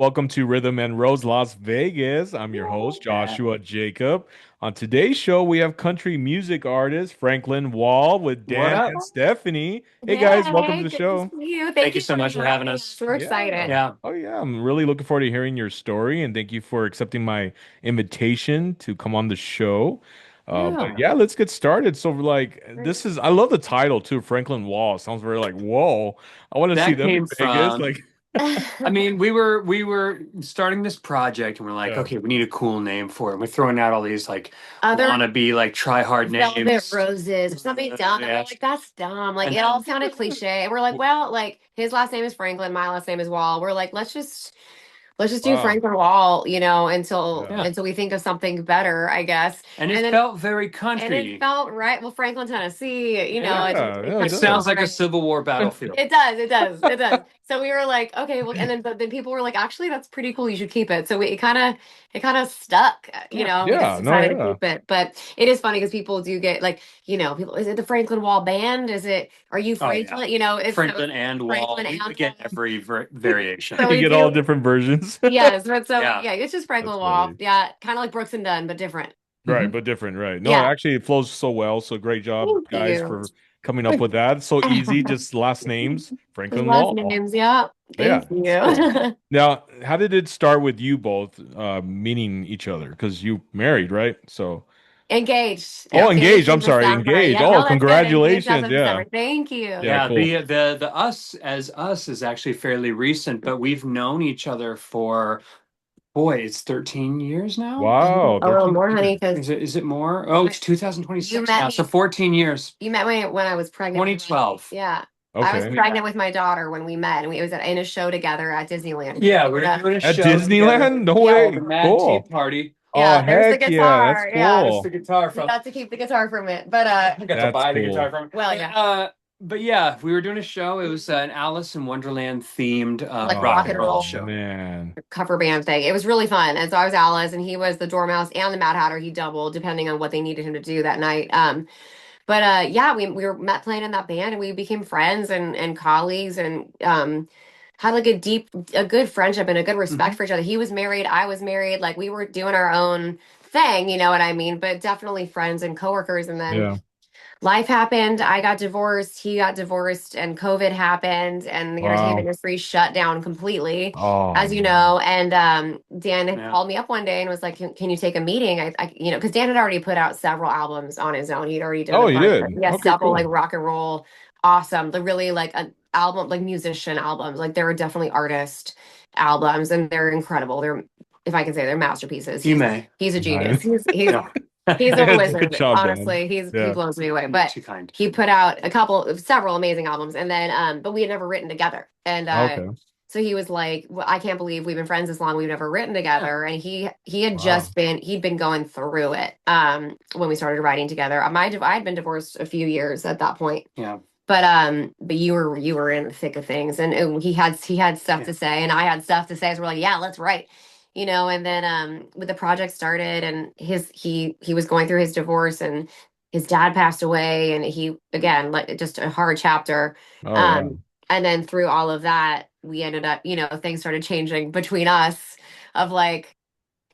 Welcome to Rhythm and Rose Las Vegas. I'm your host, Yeah. Joshua Jacob. On today's show, we have country music artist Franklin Wall with What Dan up? and Stephanie. Hey guys, welcome to Hey, the good to show. see you. Thank Thank you you so for much for having having us. us. We're Yeah. excited. Yeah. Oh yeah, I'm really looking forward to hearing your story and thank you for accepting my invitation to come on the show. But Yeah. yeah, let's get started. So Great. I love the title too, Franklin Wall. Sounds very like, whoa, I want to see That them in came Vegas. from, I mean, we were starting this project and we're like, Yeah. okay, we need a cool name for it. We're throwing out all these like Other wannabe, like try hard velvet names. roses or something dumb. And we're Yeah. like, that's dumb. Like And it all then sounded cliche. And we're like, well, like his last name is Franklin, my last name is Wall. We're like, let's just do Wow. Franklin Wall, until Yeah. yeah. until we think of something better, I guess. And And it then felt very and it country. felt right. Well, Franklin, Tennessee, Yeah. it Yeah, it It kind of sounds felt does. like a right. Civil War battlefield. It does. So we were like, okay, well, and then but then people were like, actually, that's pretty cool. You should keep it. So it kind of stuck, Yeah. and we just Yeah, no, decided to yeah. keep it. But it is funny because people do get like, people, is it the Franklin Wall Band? Are you Oh yeah. Franklin? It's so Franklin and Wall. Franklin We and get Wall. every variation. So You we get all do, different versions. yes. But so Yeah. yeah, it's just That's Franklin Wall. funny. Yeah, kind of like Brooks and Dunn, but different. Right, Hmm. but different, right. No, Yeah. actually it flows so well. So great job, Thank guys, you. for coming up with that. It's so easy, just last names, His Franklin last Wall. names, yeah. Yeah, Thank it's cool. you. Now, how did it start with you both meeting each other? Because you married, right? So, Engaged. oh, Yeah. engaged. Engaged I'm in sorry, December. engaged. Yeah, Oh, no, that's good. Engaged as congratulations. of Yeah. December. Thank you. Yeah, Yeah, cool. the us as us is actually fairly recent, but we've known each other for, boy, it's 13 years now. Wow, A little 13 more, honey, years. because Is it more? Oh, it's you 2026 met now. So me. 14 years. You met when I was pregnant with my, 2012. yeah. I was Okay. Yeah. pregnant with my daughter when we met, and it was in a show together at Disneyland, Yeah, we were Florida. doing a At show together Disneyland? No Yeah, called the way. Mad Tea Cool. Party. Oh, yeah. There's the heck yeah. That's guitar. Yeah, That's the cool. guitar you from. got to keep the guitar from it, but I got to That's buy the guitar cool. from. well, But yeah, but yeah, we were doing a show. It was an Alice in Wonderland themed like rock rock and and roll Oh, roll show. man. cover band thing. It was really fun. And so I was Alice and he was the Dormouse and the Mad Hatter. He doubled depending on what they needed him to do that night. But yeah, we were met playing in that band and we became friends and colleagues and had like a good friendship and a good respect Hmm. for each other. He was married, I was married, like we were doing our own thing, you know what I mean? But definitely friends and coworkers. And then Yeah. life happened. I got divorced. He got divorced, and COVID happened, and the entertainment Wow. industry shut down completely, Oh, as you man. know. And Dan had Yeah. called me up one day and was like, "Can you take a meeting?" Because Dan had already put out several albums on his own. He'd already done Oh, a you bunch. did? He has Okay, several like cool. rock and roll, awesome, the really like an album, like musician albums. Like they're definitely artist albums, and they're incredible. They're, if I can say, they're masterpieces. You He's may. he's a genius. Nice. He's No. He's a Good wizard, job, Dan. honestly. He Yeah. blows me away. But Too kind. he put out several amazing albums, and then but we had never written together. And Okay. so he was like, well, I can't believe we've been friends this long. We've never written Yeah. together. And he had Wow. he'd been going through it when we started writing together. I had been divorced a few years at that point. Yeah. But you were in the thick of things, and he had stuff Yeah. to say, and I had stuff to say. So we're like, yeah, let's write, And then with the project started, and he was going through his divorce, and his dad passed away, and he again like just a hard chapter. Oh, yeah. And then through all of that, we ended up, things started changing between us, of like,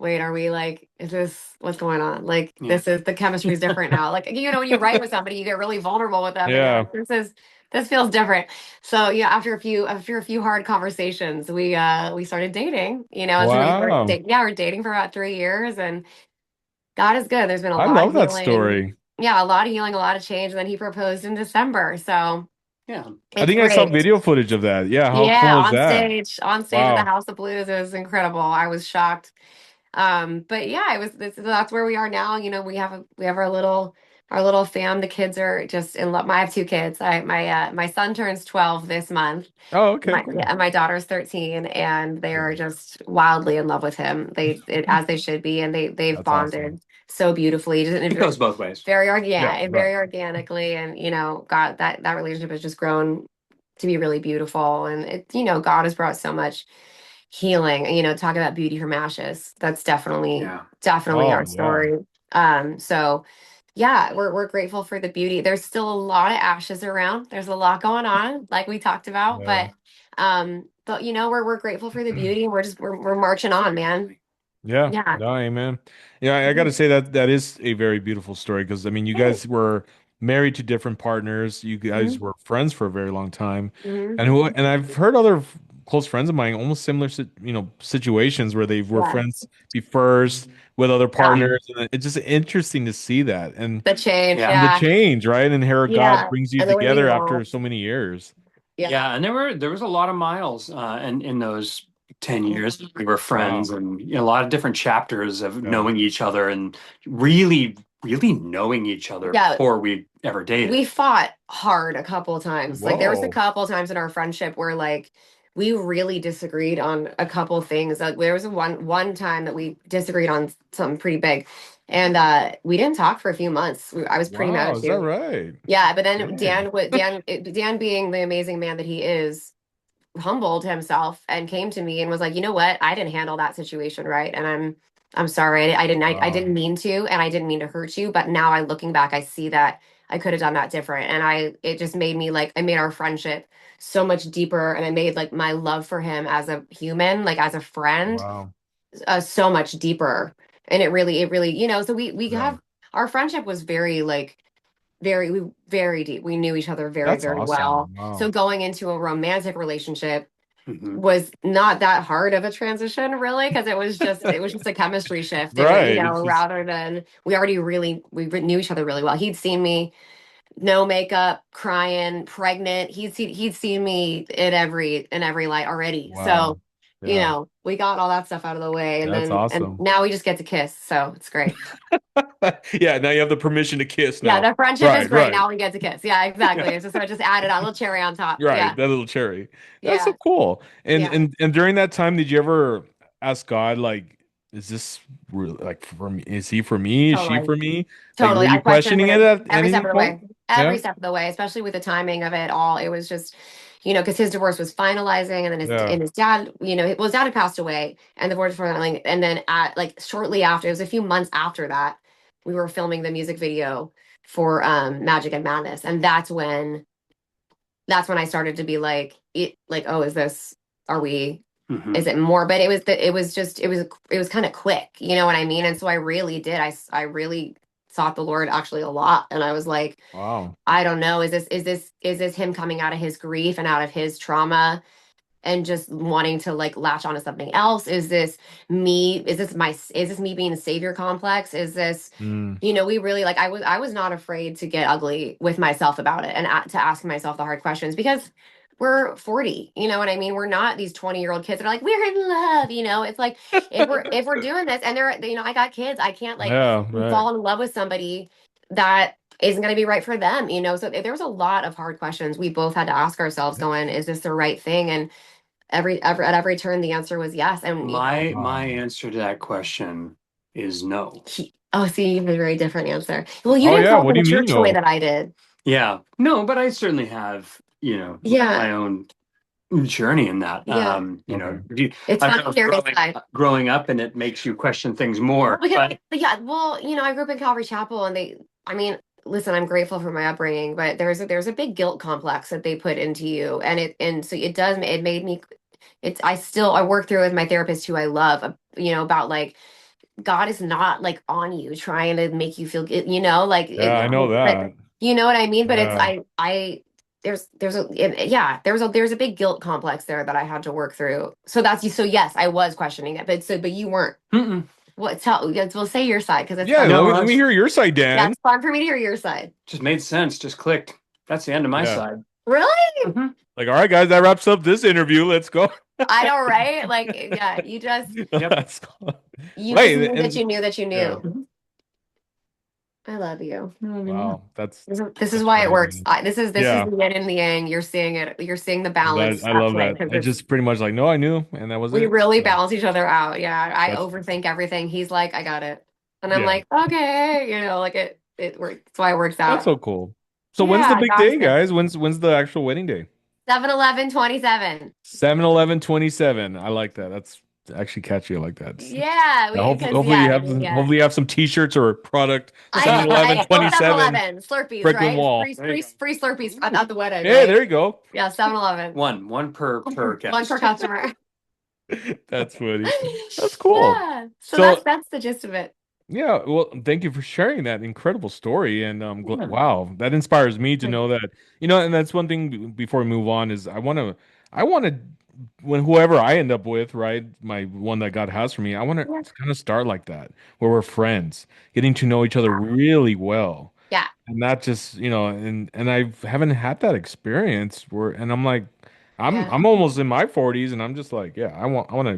wait, are we like, is this what's going on? Like, Yeah. this is the chemistry's different now. Like, when you write with somebody, you get really vulnerable with them and you're Yeah. like, this feels different. So yeah, after a few hard conversations, we started dating, and so Wow. we're dating for about 3 years, and God is good. There's been a I lot of love that healing. story. Yeah, a lot of healing, a lot of change. And then he proposed in December. So Yeah. I it's think I saw great. video footage of that. Yeah, how Yeah, cool is that? on stage at the Wow. House of Blues. It was incredible. I was shocked. But yeah, that's where we are now. We have our little fam. The kids are just in love. I have two kids. My son turns 12 this month. Oh, okay, cool. My daughter's 13, and they are just wildly in love with him. As they should be, and they've That's awesome. bonded so beautifully. Just It goes both ways. yeah, Yeah, and right. very organically, and God, that relationship has just grown to be really beautiful. And God has brought so much healing. Talk about beauty from ashes. That's Yeah. definitely Oh, our yeah. story. So yeah, we're grateful for the beauty. There's still a lot of ashes around. There's a lot going on, like we talked about, Yeah. but we're grateful for the beauty, and we're marching on, man. Yeah, Yeah. no, amen. Yeah, I got to say that that is a very beautiful story because I mean, you Hey. guys were married to different partners. You guys Hmm. were friends for a very long time, Hmm. and I've heard other close friends of mine almost similar, situations where they were Yeah. friends be first with other Yeah. partners, and it's just interesting to see that The change. Yeah. and the Yeah. change, right? And how God Yeah. brings you And the way we together after laughed. so many years. Yeah. Yeah, and there was a lot of miles in those 10 years we were friends, Wow. and a lot of different chapters of Yeah. knowing each other and really knowing each other Yeah. before we ever dated. We fought hard a couple of times. Like there was a Whoa. couple of times in our friendship where like we really disagreed on a couple of things. Like there was one time that we disagreed on something pretty big. And we didn't talk for a few months. I was pretty mad Wow. at Is that you. right? Yeah, but then Dang. Dan being the amazing man that he is, humbled himself and came to me and was like, you know what? I didn't handle that situation right. And I'm sorry. I Wow. didn't mean to, and I didn't mean to hurt you. But now looking back, I see that I could have done that different. And it just made me like, I made our friendship so much deeper. And I made like my love for him as a human, like as a friend, Wow. so much deeper. And it really, so we Yeah. have, our friendship was very like, very deep. We knew each other very, That's very well. awesome. So Wow. going into a romantic relationship Hmm. was not that hard of a transition, really, because it was just a chemistry shift. Right. It's just Rather than we knew each other really well. He'd seen me no makeup, crying, pregnant. He'd seen me in every light already. wow. So, Yeah. we got all that stuff out of the way, and That's and awesome. now we just get to kiss. So it's great. Yeah, now you have the permission to kiss Yeah, now. the friendship is Right, great. right. Now we get to kiss. Yeah, Yeah. exactly. It's just I just added a little cherry on top. Right, Yeah, that little cherry. That's so yeah, cool. And yeah. and during that time, did you ever ask God, like, is this real, like for me? Is he for me? Is she Totally. for me? Like, were Totally. I you questioned questioning it it at every step any of the point? way. Every Yeah, step of the way, especially with the timing of it all. It was just, because his divorce was finalizing, and then yeah. his dad, his dad had passed away, and the divorce was finalizing, and then at like shortly after, it was a few months after that, we were filming the music video for Magic and Madness, and that's when I started to be like, oh, are we, Hmm. is it more? But it was kind of quick, you know what I mean? And so I really did. I really sought the Lord actually a lot. And I was like, Wow. I don't know, is this him coming out of his grief and out of his trauma and just wanting to like latch onto something else? Is this me being a savior complex? Is this, Mm, we really like, I was not afraid to get ugly with myself about it, and to ask myself the hard questions, because we're 40, you know what I mean? We're not these 20-year-old kids that are like, we're in love, it's like, if we're doing this, and I got kids, I can't like yeah, right. fall in love with somebody that isn't going to be right for them, so there was a lot of hard questions we both had to ask ourselves, going, is this the right thing? And at every turn the answer was yes. And My Wow. answer to that question is no. oh, see, you have a very different answer. Well, you Oh didn't yeah, grow up what in do the you mean church the way no? that I did. Yeah, no, but I certainly have, Yeah, my own journey in that. yeah. Okay. It's I fun don't know to if hear his side. growing up and it makes you question things Well, more, because but yeah, well, I grew up in Calvary Chapel, and I mean, listen, I'm grateful for my upbringing, but there's a big guilt complex that they put into you, and so it made me. I work through it with my therapist, who I love, about like God is not like on you trying to make you feel good, like Yeah, I know but that. you know what I mean? But it's Yeah. there's a big guilt complex there that I had to work through. So yes, I was questioning it, but you weren't. mm-mm. Well, say your side, because it's Yeah, fun. No, let me hear your side, Yeah, Dan. it's fun for me to hear your side. just made sense, just clicked. That's the end of my Yeah. side. Really? Hmm. Like, all right, guys, that wraps up this interview. Let's go. I know, right? Like, yeah, Yep. Let's go. you just Wait, knew that you knew that you yeah. knew. I love you. Wow, This is that's why it works. crazy. This is Yeah, the yin and the yang. You're seeing it. You're seeing the that balance I at love play, that. because I it's just pretty much like, no, I knew, and that was we it. really So balance each other out. Yeah, I that's overthink everything. He's like, I got it, and I'm yeah, like, okay, like it works. That's why it works that's out. so cool. So when's the Yeah, big God is day, good. guys? When's the actual wedding day? 7/11/27. 7/11/27. I like that. actually catchy like that. Yeah, Yeah, we because hopefully yeah, yeah. hopefully you have some t-shirts or product. I 7-Eleven well 27 7-Eleven Slurpees, Brooklyn right? Wall. Free There you free go. free Slurpees at the wedding, Hey, right? there you go. Yeah, 7-Eleven. One per One per guest. customer. That's funny. That's cool. Yeah. So So that's the gist of it. yeah, well, thank you for sharing that incredible story. And Yeah. wow, that inspires me to know that, and that's one thing before we move on is I want to, when whoever I end up with, right, my one that God has for me, I want to Yeah. kind of start like that, where we're friends, getting to know each other really well. Yeah. And not just, and I haven't had that experience and I'm like, Yeah. I'm almost in my 40s and I'm just like, yeah, I want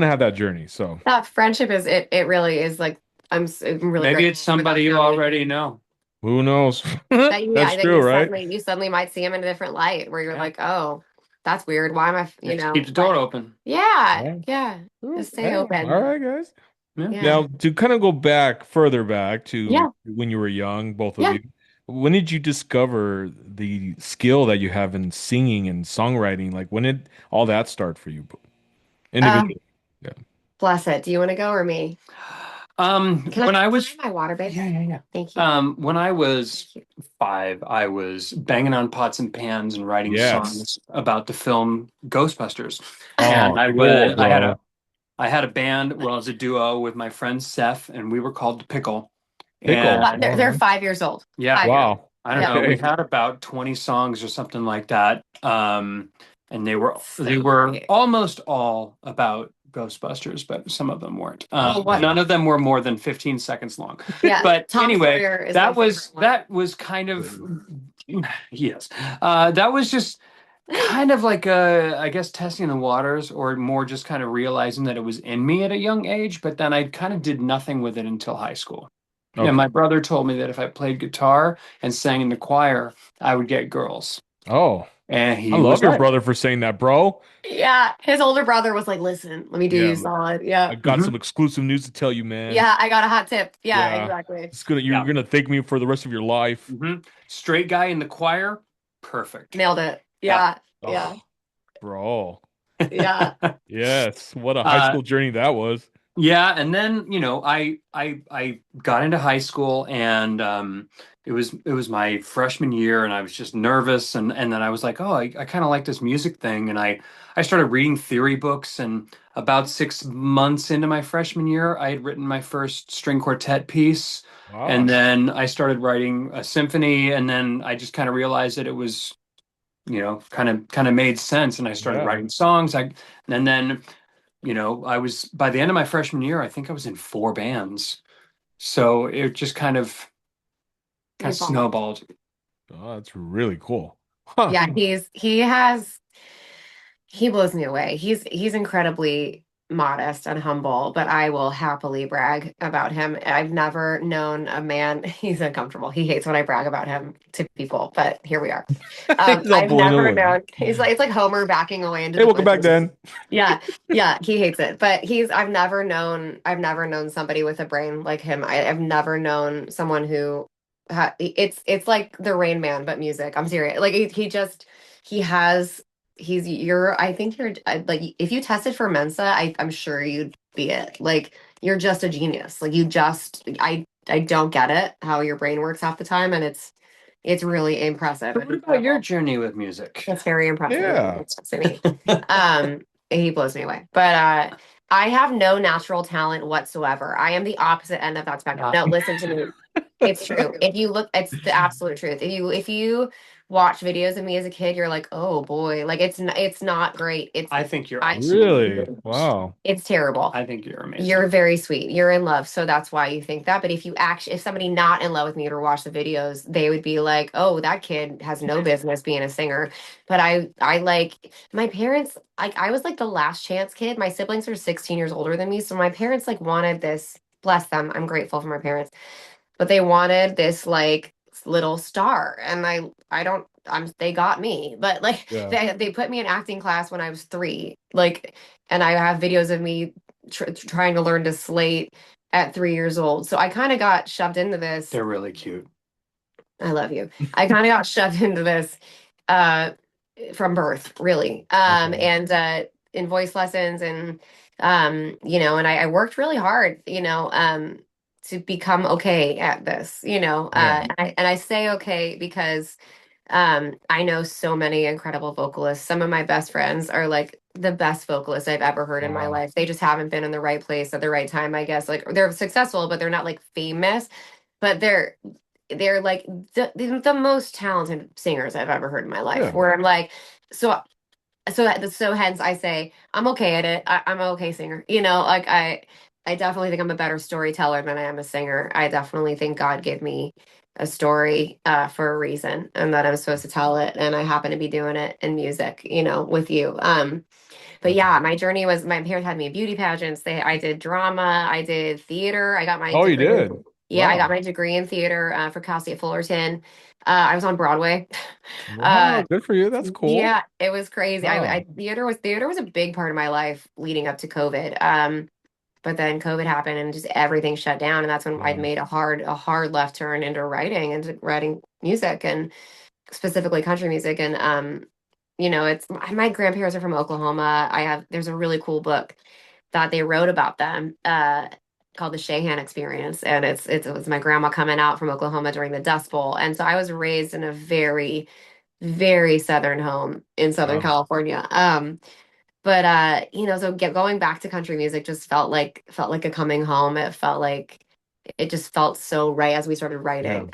to have that journey. So That friendship is it really is like I'm really Maybe it's grateful for that somebody you family. already know. who knows? That you That's yeah, that true, right? you suddenly might see him in a different light where you're Yeah. like, "Oh, that's weird. Why am I, Just keep the door open. yeah. Yeah. Yeah. Ooh, Just stay hey, all open. right, guys. Yeah. Yeah. Now, to kind of go back further back to Yeah. when you were young, both of Yeah. you, when did you discover the skill that you have in singing and songwriting? Like, when did all that start for you Um, individually? Yeah. bless it. Do you want to go or me? When I Can I was have my water, babe? yeah. Thank you. When I was Thank you. 5, I was banging on pots and pans and writing Yes. songs about the film Ghostbusters. And Oh, cool, bro. I had a band, well, as a duo with my friend Seth, and we were called Pickle. Pickle. Well, And All they're right. 5 years old. yeah, 5 years. Wow. I don't Yeah. know. We Okay. had about 20 songs or something like that. And they So were great. almost all about Ghostbusters, but some of them weren't. Well, what? None of them were more than 15 seconds long. Yeah. But Tom anyway, Sawyer is my favorite one. that was kind of yes. That was just kind of like I guess testing the waters, or more just kind of realizing that it was in me at a young age. But then I kind of did nothing with it until high school. Yeah, Okay. my brother told me that if I played guitar and sang in the choir, I would get girls. Oh, And I he was love your right. brother for saying that, bro. Yeah. His older brother was like, listen, let me do Yeah, you solid. Yeah. I got Hmm. some exclusive news to tell you, man. Yeah. I got a hot tip. Yeah, Yeah. exactly. You're Yeah. gonna thank me for the rest of your life. Hmm. Straight guy in the choir, perfect. Nailed it. Yeah. Yeah. Yeah. Oh, bro. Yeah. Yes. What a high Uh, school journey that was. yeah, and then I got into high school, and it was my freshman year, and I was just nervous, and then I was like, oh, I kind of like this music thing, and I started reading theory books, and about 6 months into my freshman year, I had written my first string quartet piece, and Wow. then I started writing a symphony, and then I just kind of realized that it was, kind of made sense, and I started Yeah. writing songs. And then I was, by the end of my freshman year, I think I was in 4 bands. So it just kind of Beautiful. snowballed. Oh, that's really cool. Huh. Yeah, he blows me away. He's incredibly modest and humble, but I will happily brag about him. I've never known a man, he's uncomfortable. He hates when I brag about him to people, but here we are. He's all I've blown never away. known, he's like, it's like Homer backing away into Hey, the welcome back, bushes. Dan. Yeah, yeah, he hates it. But I've never known somebody with a brain like him. I've never known someone who it's like the Rain Man, but music. I'm serious. Like he just he has I think you're like if you tested for Mensa, I'm sure you'd be it. Like you're just a genius. Like I don't get it how your brain works half the time, and it's really impressive But and what about your incredible. journey with music? It's very impressive. Yeah. It's to me. He blows me away. But I have no natural talent whatsoever. I am the opposite end of that spectrum. Uh, No, listen to me. It's true. If you look, it's the absolute truth. If you watch videos of me as a kid, you're like, oh boy, like it's not great. I think you're I awesome. Really? Wow. it's terrible. I think you're You're amazing. very sweet. You're in love, so that's why you think that. But if somebody not in love with me were to watch the videos, they would be like, "Oh, that kid has no business being a singer." But I like my parents. Like I was like the last chance kid. My siblings are 16 years older than me, so my parents like wanted this. Bless them. I'm grateful for my parents, but they wanted this like little star, and I don't. They got me, but like Yeah. they put me in acting class when I was 3. Like, and I have videos of me trying to learn to slate at 3 years old. So I kind of got shoved into this. They're really cute. I love you. I kind of got shoved into this uh, from birth, really. Okay. And in voice lessons and And I worked really hard, to become okay at this, Yeah. and I say okay because I know so many incredible vocalists. Some of my best friends are like the best vocalists I've ever heard in my Wow. life. They just haven't been in the right place at the right time, I guess. Like they're successful, but they're not like famous, but they're like the most talented singers I've ever heard in my life. Yeah. Where I'm like, so so hence I say I'm okay at it. I'm an okay singer. Like I definitely think I'm a better storyteller than I am a singer. I definitely think God gave me a story for a reason and that I'm supposed to tell it. And I happen to be doing it in music, with you. But yeah, Mhm. my journey was my parents had me in beauty pageants. I did drama, I did theater. I got my Oh, you degree. did? Yeah, I got Wow. my degree in theater for Cal State Fullerton. I was on Broadway. Wow. uh, Good for you. That's cool. yeah, it was crazy. Wow. Theater was a big part of my life leading up to COVID. But then COVID happened and just everything shut down, and that's when I'd Yeah. made a hard left turn into writing music and specifically country music. And it's my grandparents are from Oklahoma. There's a really cool book that they wrote about them called the Shahan Experience, and it was my grandma coming out from Oklahoma during the Dust Bowl, and so I was raised in a very very southern home in Southern Wow. California. But so going back to country music just felt like a coming home. It just felt so right as we started Yeah. writing.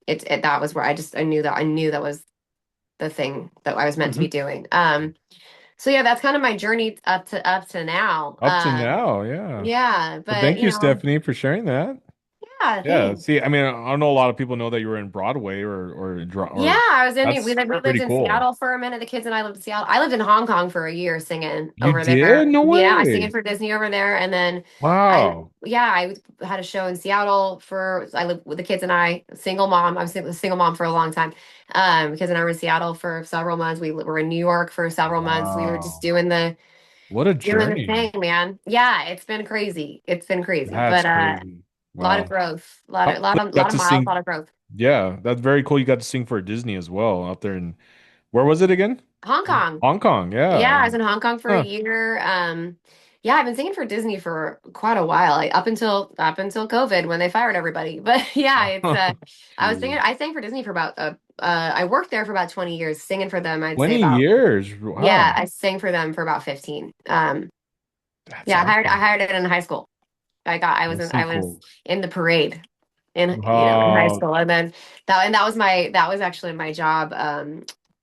That was where I knew that was the thing that I was meant to be Hmm. doing. So yeah, that's kind of my journey up to now. Up to now. Yeah. Yeah, Well, but thank you, Stephanie, for sharing that. yeah, Yeah. thanks. See, I mean, I don't know a lot of people know that you were in Broadway Yeah, or I was in we that's lived pretty in cool. Seattle for a minute. The kids and I lived in Seattle. I lived in Hong Kong for a year singing You over did? there. No Yeah, I singing way. for Disney over there, and then Wow. I had a show in Seattle for I lived with the kids and I, single mom. I was a single mom for a long time. Kids and I were in Seattle for several months. We were in New York for several months. We were just Wow. doing What a the journey. thing, man. Yeah, it's been crazy. It's been crazy, That's but crazy. a lot of Wow. growth, a lot How, of lot so of you got lot of to miles, a sing. lot of growth. Yeah, that's very cool. You got to sing for Disney as well out there in where was it again? Hong Kong. Hong Kong. Yeah, Yeah. I was in Hong Kong for a Huh. year. Yeah, I've been singing for Disney for quite a while, like up until COVID when they fired everybody. But yeah, it's Jeez. I sang for Disney for about I worked there for about 20 years, singing for them. I'd say 20 about years. yeah, Wow. I sang for them for about 15. That's Yeah, I awesome. hired it in high school. That's I so was cool. in the parade in high Wow. school, and then that was actually my job.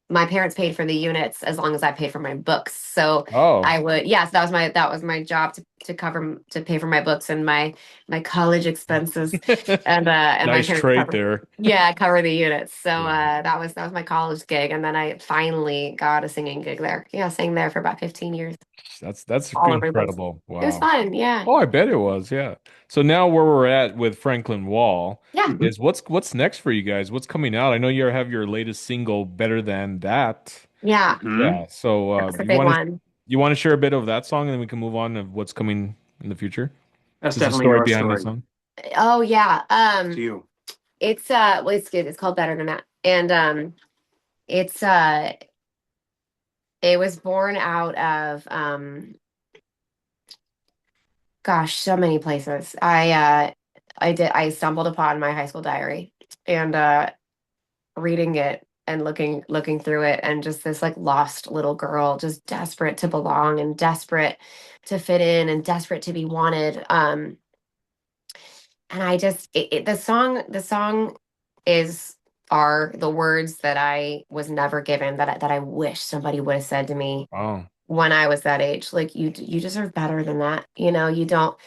My parents paid for the units as long as I paid for my books. So Oh. I would yes, that was my job to pay for my books and my college expenses, and my Nice parents trade cover there. cover the units. So Yeah. that was my college gig, and then I finally got a singing gig there. Yeah, I sang there for about 15 years, That's all over the place. incredible. It was Wow. fun. Yeah, Oh, I bet it was. Yeah. So now where we're at with Franklin Wall yeah, Hmm. is what's next for you guys? What's coming out? I know you have your latest single, Better Than That. yeah. Hmm. Yeah. So That's the big one. you want to share a bit of that song and then we can move on to what's coming in the future? That's Just the definitely story your behind the story. song. Oh yeah. To you. It's good. It's called Better Than That. And it's it was born out of gosh, so many places. I stumbled upon my high school diary and reading it and looking through it, and just this like lost little girl just desperate to belong and desperate to fit in and desperate to be wanted. And I just the song is are the words that I was never given, that I wish somebody would have said to me Oh. when I was that age. Like you deserve better than that. You don't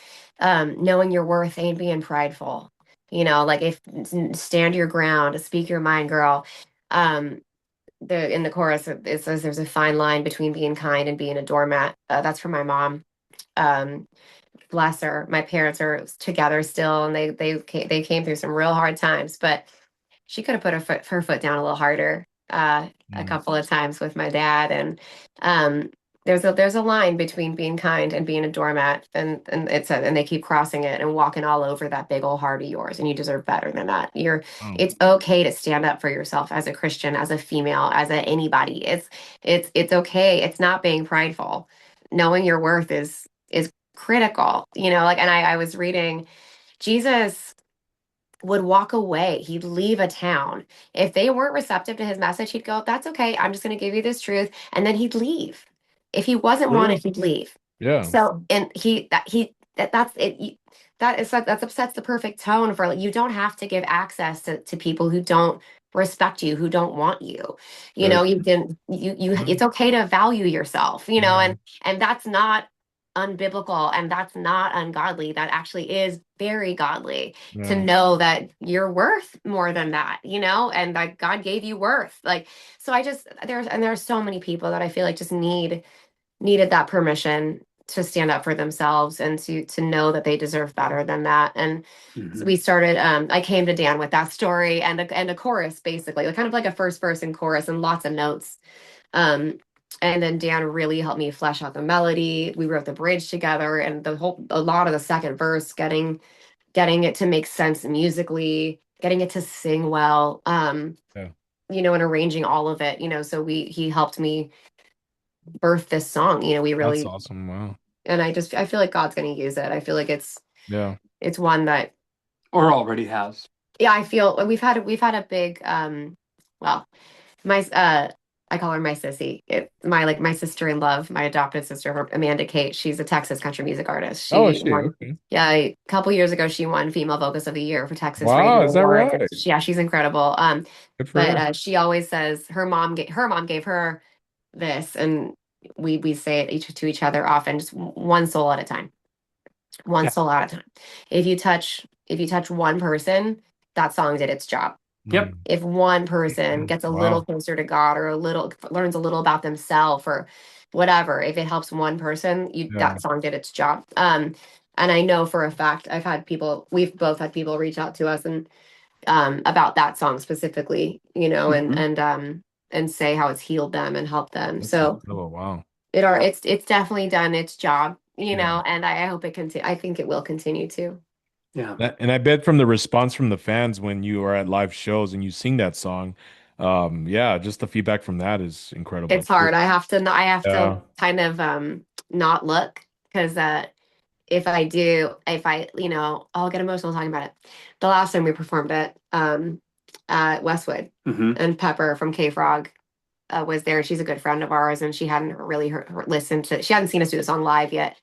knowing your worth ain't being prideful. Like if stand your ground, speak your mind, girl. Um in the chorus it says there's a fine line between being kind and being a doormat. That's from my mom. Um Bless her. My parents are together still, and they came through some real hard times, but she could have put her foot down a little harder a Mm. couple of times with my dad. And um, there's a line between being kind and being a doormat, and they keep crossing it and walking all over that big old heart of yours. And you deserve better than that. Oh. It's okay to stand up for yourself as a Christian, as a female, as anybody. It's okay. It's not being prideful. Knowing your worth is critical, like, and I was reading Jesus would walk away. He'd leave a town. If they weren't receptive to his message, he'd go, "That's okay. I'm just going to give you this truth." And then he'd leave. If he wasn't True. wanted, he'd leave. Yeah. So, and that's it. That upsets the perfect tone for, like, you don't have to give access to people who don't respect you, who don't want you. Very You true. can, Mhm. it's okay to value yourself, Yeah. and that's not unbiblical and that's not ungodly. That actually is very godly to Yeah. know that you're worth more than that, and that God gave you worth. Like, so there's so many people that I feel like just needed that permission to stand up for themselves and to know that they deserve better than that. And so Hmm. we started, I came to Dan with that story and a chorus, basically, like kind of like a first verse and chorus and lots of notes. Um, and then Dan really helped me flesh out the melody. We wrote the bridge together and a lot of the second verse, getting it to make sense musically, getting it to sing well, Yeah. and arranging all of it, so he helped me birth this song. We That's really, awesome. Wow. and I feel like God's going to use it. I feel like Yeah. it's one that, Or already has. yeah, I feel we've had a big, well, my I call her my sissy. My sister in love, my adopted sister, Amanda Kate. She's a Texas country music artist. Oh, She is she? won, Okay. yeah, a couple years ago she won Female Vocus of the Year for Texas Wow, Radio is that Awards. right? Yeah, she's incredible. Good for But her. she always says her mom gave her this, and we say it to each other often, just one soul at a time, one Yeah. soul at a time. If you touch one person, that song did its job. Yep. Mm. If one person gets a little Wow. closer to God or learns a little about themselves or whatever, if it helps one person, Yeah. that song did its job. And I know for a fact we've both had people reach out to us and about that song specifically, Hmm. and say how it's healed them and helped them. That's So incredible. Wow. it's definitely done its job, Yeah. and I hope it continue. I think it will continue to. Yeah. And I bet from the response from the fans when you are at live shows and you sing that song, yeah, just the feedback from that is incredible It's too. hard. I have to Yeah. kind of not look because if I I'll get emotional talking about it. The last time we performed it at Westwood, Hmm. and Pepper from K Frog was there. She's a good friend of ours, and she hadn't really listened to. She hadn't seen us do the song live yet.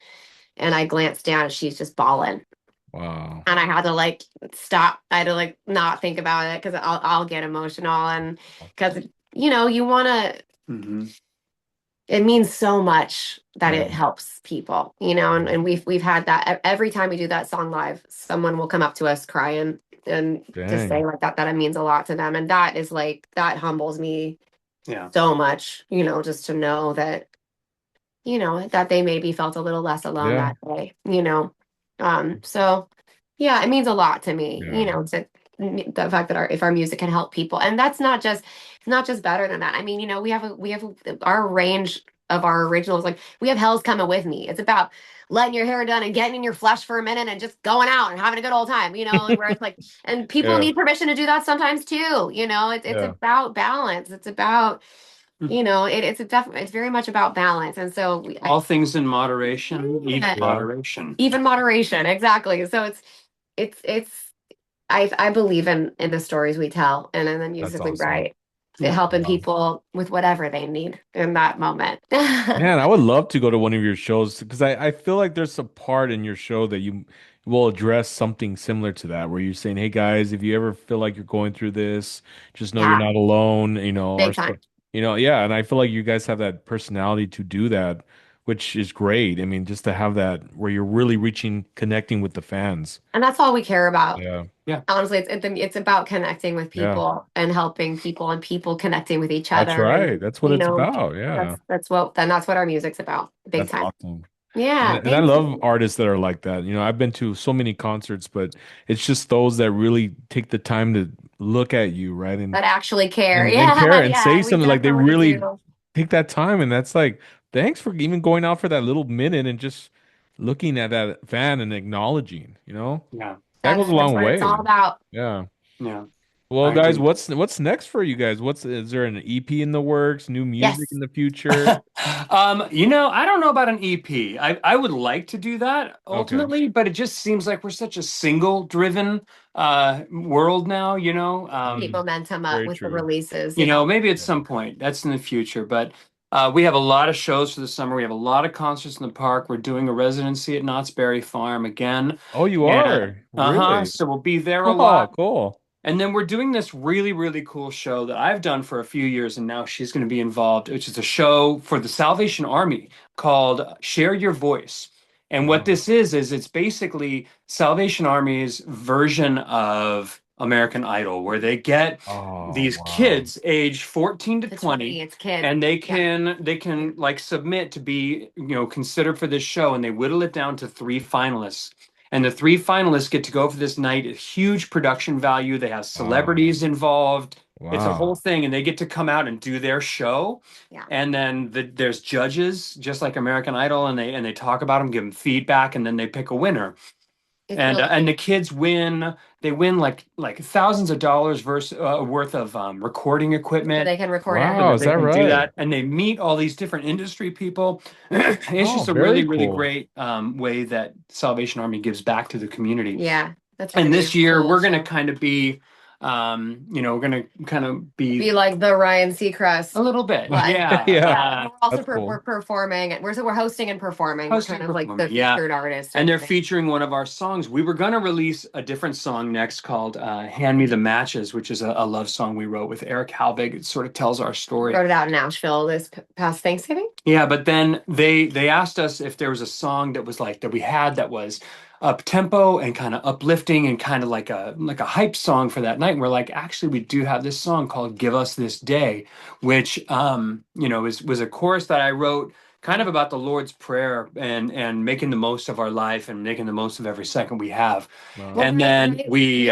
And I glanced down, and she's just bawling, Wow. and I had to like stop. I had to like not think about it because I'll get emotional, and because you want to. Hmm. It means so much that Yeah. it helps people, Yeah. and we've had that every time we do that song live, someone will come up to us crying and just say Dang. like that it means a lot to them. And that is like that humbles me Yeah. so much, just to know that they maybe felt a little less alone Yeah. that day. So yeah, it means a lot to me, Yeah. to the fact that if our music can help people. And that's not just better than that. I mean, our range of our originals, like we have Hell's Coming With Me. It's about letting your hair done and getting in your flesh for a minute and just going out and having a good old time, where it's like, and people Yeah. need permission to do that sometimes too. It's Yeah. about balance. It's about, it's very much about balance. And so All things in moderation, even Yeah. moderation. even moderation, exactly. So it's I believe in the stories we tell and in the That's music we awesome. write, Yeah. helping Wow. people with whatever they need in that moment. Man, I would love to go to one of your shows because I feel like there's a part in your show that you will address something similar to that, where you're saying, "Hey guys, if you ever feel like you're going through this, just know you're Yeah, not alone." big time. Yeah, and I feel like you guys have that personality to do that, which is great. I mean, just to have that where you're really reaching, connecting with the fans. And that's all we care about. Yeah, Yeah. Honestly, it's about connecting with yeah, people and helping people and people connecting with each that's other. right. And That's what it's about. Yeah, that's what our music's about, big that's time. awesome. Yeah, And I thank love you. artists that are like that. I've been to so many concerts, but it's just those that really take the time to look at you, right? And That actually care. and care Yeah, and say yeah, we something like they definitely really do. take that time. And that's like, thanks for even going out for that little minute and just looking at that fan and acknowledging, Yeah. that goes a That's long what it's all way. about. Yeah. Yeah. Well, I guys, do. what's next for you guys? What's is there an EP in the works? New music Yes. in the future? I don't know about an EP. I would like to do that Okay, ultimately, but it just seems like we're such a single driven world now, Keep mm, momentum up very with the true. releases. Maybe at Yeah. some point. That's in the future, but we have a lot of shows for the summer. We have a lot of concerts in the park. We're doing a residency at Knott's Berry Farm again. Oh, you And are uh-huh, really? so we'll be there a Oh, lot. cool. And then we're doing this really, really cool show that I've done for a few years, and now she's going to be involved, which is a show for the Salvation Army called Share Your Voice. And what Wow. this is it's basically Salvation Army's version of American Idol, where they get Oh, these wow. kids age 14 to The 20, 20, it's kids. and they Yeah. can like submit to be, considered for this show, and they whittle it down to three finalists. And the three finalists get to go for this night. A huge production value. They have Wow. celebrities involved. It's a whole Wow. thing, and they get to come out and do their show. Yeah. And then there's judges, just like American Idol, and they talk about them, give them feedback, and then they pick a winner. It's And really and the kids win. They win like thousands of dollars worth of recording so equipment they can record so Wow, that is they that can do right? that. And they meet all these different industry people. It's Oh, just a very really, really cool. great way that Salvation Army gives back to the community. yeah, that's gonna And be a this year cool we're going to show. kind of be, we're going to kind of be Be like the Ryan a Seacrest little bit, live. yeah. Yeah, Yeah, and we're also that's cool. we're performing. We're hosting and performing. We're Hosting kind of like performing, the yeah. featured artist And type they're of thing. featuring one of our songs. We were going to release a different song next called Hand Me the Matches, which is a love song we wrote with Eric Halbig. It sort of tells our story. Wrote it out in Nashville this past Thanksgiving. Yeah, but then they asked us if there was a song that was like that we had that was up tempo and kind of uplifting and kind of like a hype song for that night. And we're like, actually, we do have this song called "Give Us This Day," which was a chorus that I wrote kind of about the Lord's Prayer and making the most of our life and making the most of every second we have. Well, Wow. And then we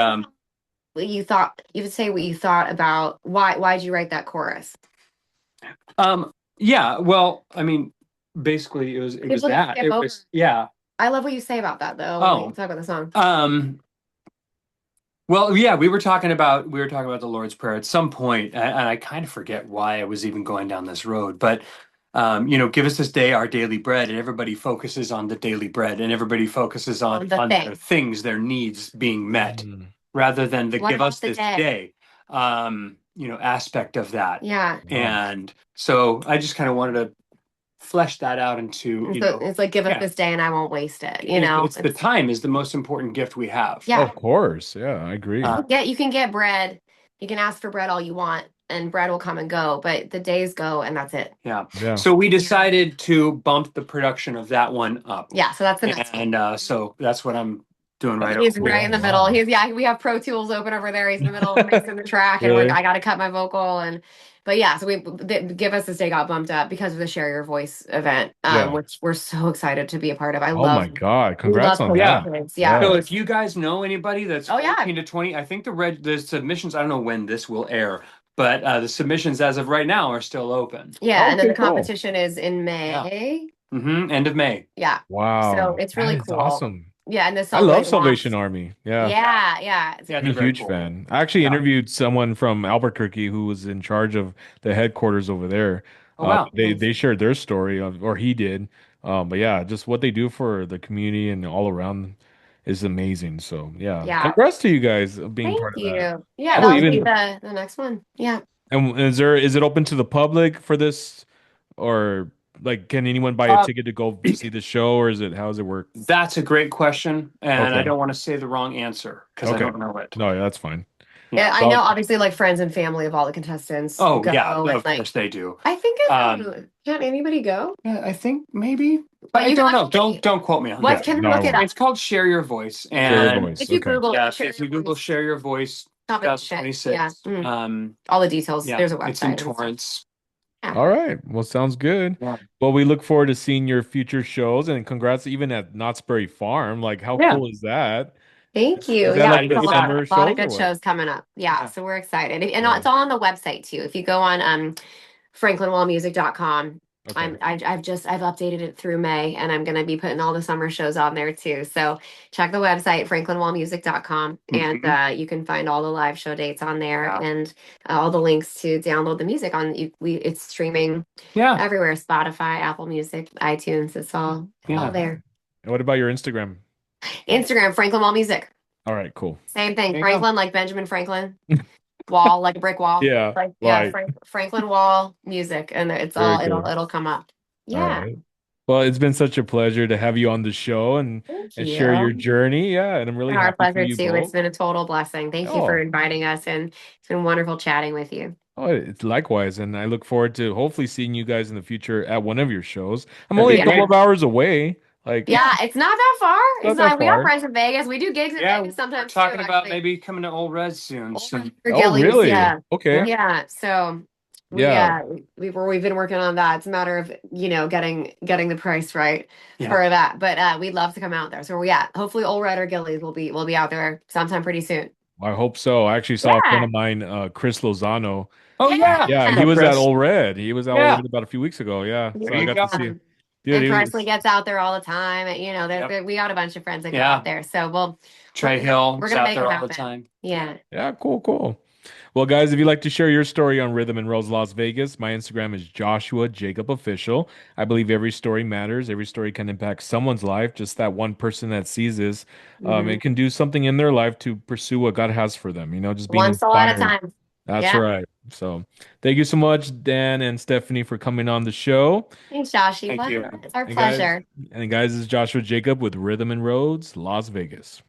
what you thought. You would say what you thought about why'd you write that chorus? um yeah, well, I mean, basically it was People just that. skip It over. was yeah. I love what you say about that though when we Oh. talk about the song. Well, yeah, we were talking about the Lord's Prayer at some point, and I kind of forget why I was even going down this road. But give us this day our daily bread, and everybody focuses on the daily bread, and everybody focuses On on the their thing. things, their needs being met, Mm, rather than the What give about us the this day? day, aspect of that. Yeah. wow. And so I just kind of wanted to flesh that out into, And so it's like give us yeah, this day and I won't waste it. it's the It's time is the most important gift we have. Oh, yeah. of course. Yeah, I agree. You can get bread. You can ask for bread all you want, and bread will come and go, but the days go and that's it. Yeah. Yeah. So we decided to bump the production of that one up. Yeah, so that's the next one. And so that's what I'm doing right That's He's over right here. in cool. the middle. Wow. We have Pro Tools open over there. He's in the middle mixing the track, and Really? I got to cut my vocal but yeah, so Give Us This Day got bumped up because of the Share Your Voice event, Yeah. which we're so excited to be a part of. Oh my God. We Congrats love on hosting Yeah. that. kids. Yeah. Yeah. So if you guys know anybody that's Oh yeah. 14 to 20, I think the submissions, I don't know when this will air, but the submissions as of right now are still open. Yeah, and then Okay, the cool. competition is in Yeah. May. End of May. Yeah. So Wow. it's That really is cool. awesome. Yeah, and the I song love really Salvation launched. Army. Yeah. Yeah. Yeah, I'm a they're very huge cool. fan. I actually Yeah. interviewed someone from Albuquerque who was in charge of the headquarters over there. Oh wow. They shared their story of, or he did. But yeah, just what they do for the community and all around is amazing. So yeah, Yeah. congrats to you guys being Thank part of that. you. Yeah, I will that'll be even. the next one. Yeah. And is it open to the public for this, or like can anyone buy a Uh, ticket to go see the show, or is it how does it work? that's a great question, and I Okay, don't want to say the wrong answer because I okay, don't know it. no, yeah, that's fine. Yeah, Yeah. I know So obviously like friends and family of all the contestants Oh yeah, go and of course they do. I think Um, can anybody go? Yeah, I think maybe, but But I you can don't know. look Don't quote me on what that. yeah, can we no, I look it won't. up? It's called Share Your Voice, Share your and voice. If you Okay. Google yeah, Share if you Your Google Voice Share Your Voice competition, yeah. 2026, All the details. yeah, There's a it's in website and stuff. Torrance. Yeah. All right. Well, sounds good. Yeah, Well, we look forward to seeing your future shows and congrats even at Knott's Berry Farm. Like, how yeah, cool is that? Thank you. Is that Yeah, like excited the to there's be back. summer a lot of shows or good what? shows coming up. Yeah, Yeah, so we're excited. And Yeah. it's all on the website too. If you go on franklinwellmusic.com, Okay. I've updated it through May, and I'm gonna be putting all the summer shows on there too. So check the website franklinwallmusic.com, and Hmm. you can find all the live show dates on there, Yeah. and all the links to download the music on it's streaming Yeah. everywhere: Spotify, Apple Music, iTunes. It's all Yeah. there. And what about your Instagram? Instagram, Franklin Wall Music. All right, cool. Same thing. There you go. Franklin, like Benjamin Franklin. Wall, like a brick wall. Yeah, Like yeah, like, Franklin Wall Music, and it's very all cool. it'll come up. All Yeah. right. Well, it's been such a pleasure to have you on the show Thank and share your you. journey. Yeah, and I'm really And our happy for pleasure you too. It's both. been a total blessing. Thank you for Oh, inviting us, and it's been wonderful chatting with you. oh, it's likewise, and I look forward to hopefully seeing you guys in the future at one of your shows. I'm That'd only be a Yeah. couple great. of hours away. Like, Yeah, it's not that far. It's not that not. We got far. friends in Vegas. We do gigs in Yeah, Vegas we're sometimes too, talking about actually. maybe coming to Old Red soon. So Or Oh, Gillies, really? yeah. Okay. yeah. Yeah. So we Yeah. we've been working on that. It's a matter of, getting the price right Yeah. for that. But we'd love to come out there. So yeah, hopefully Old Red or Gillies will be out there sometime pretty soon. I hope so. I actually saw a friend Yeah. of mine, Chris Lozano. Oh yeah. Yeah, I he know, was at Chris. All Red. He was at All Yeah. Red about a few weeks ago. Yeah, so There I you got to go. see him. Dude, And he Presley was, gets out there all the time. And, Yep. we got a bunch of friends that go out Yeah. there. So we're Trey gonna Hill we're is gonna out make it there all the happen. time. Yeah. yeah, cool, cool. Well, guys, if you'd like to share your story on Rhythm and Rose Las Vegas, my Instagram is Joshua Jacob Official. I believe every story matters. Every story can impact someone's life. Just that one person that sees this, Hmm. it can do something in their life to pursue what God has for them. Just being One soul at a inspired. time. That's Yeah. right. So, thank you so much, Dan and Stephanie, for coming on the show. Thanks, Joshie. Thank What? you. It's our And guys, pleasure. and guys, this is Joshua Jacob with Rhythm and Roads, Las Vegas.